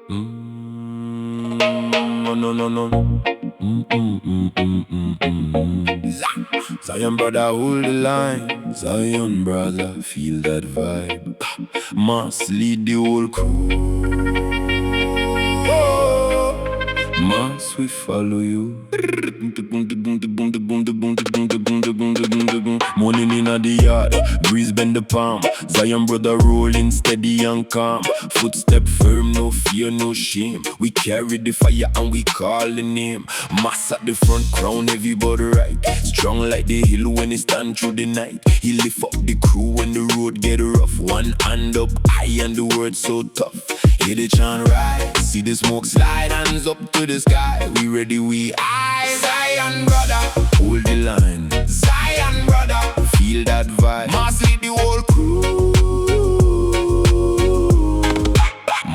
No, no, no, no. Zion brother, hold the line. Zion brother, feel that vibe. Must lead the whole crew. Must we follow you? Morning inna the yard, breeze bend the palm. Zion brother rolling steady and calm. Footstep firm, no fear, no shame. We carry the fire and we call the name. Mass at the front, crown everybody right. Strong like the hill when he stand through the night. He lift up the crew when the road get rough. One hand up high and the word so tough. Hear the chant right, see the smoke slide, hands up to the sky. We ready, we high. Zion brother, hold the line. Zion brother, feel that vibe. Must lead the whole crew.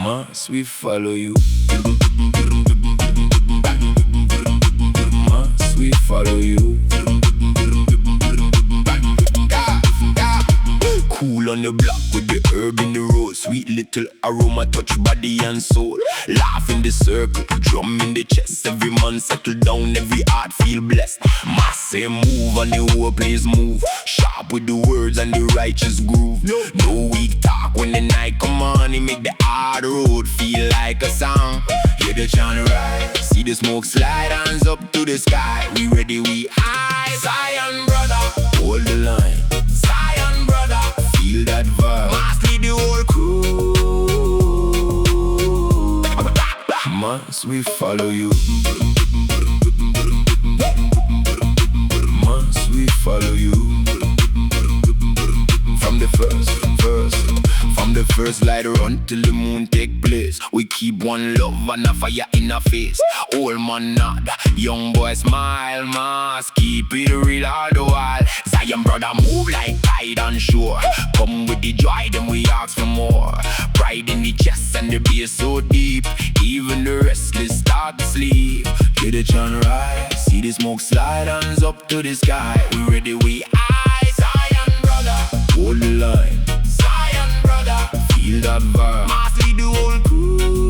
Must we follow you? Must we follow you? Cool on the block with the herb in the road. Sweet little aroma touch body and soul. Laugh in the circle, drum in the chest. Every man settle down, every heart feel blessed. Massive move and the whole place move. Sharp with the words and the righteous groove. No weak talk when the night come on. It make the hard road feel like a song. Hear the chant right, see the smoke slide, hands up to the sky. We ready, we high. Zion brother, hold the line. Zion brother, feel that vibe. Must lead the whole crew. Must we follow you? Must we follow you? From the first light run till the moon take place. We keep one love and a fire in our face. Old man nod, young boy smile. Must keep it real all the while. Zion brother move like tide on shore. Come with the joy, then we ask for more. Pride in the chest and the bass so deep. Even the restless start to sleep. Hear the chant right, see the smoke slide, hands up to the sky. We ready, we high. Zion brother, hold the line. Zion brother, feel that vibe. Must lead the whole crew.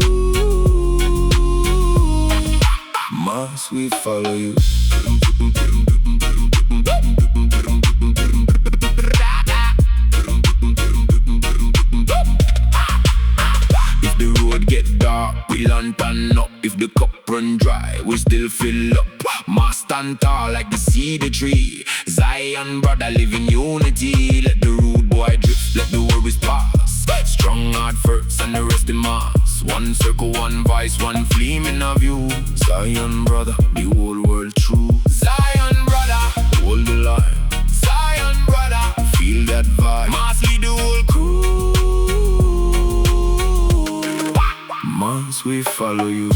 Must we follow you? If the road get dark, we lantern up. If the cup run dry, we still fill up. Must stand tall like the cedar tree. Zion brother live in unity. Let the rude boy drift, let the worries pass. Strong heart first and the rest in mass. One circle, one voice, one flame in our view. Zion brother, the whole world true. Zion brother, hold the line. Zion brother, feel that vibe. Must lead the whole crew. Must we follow you?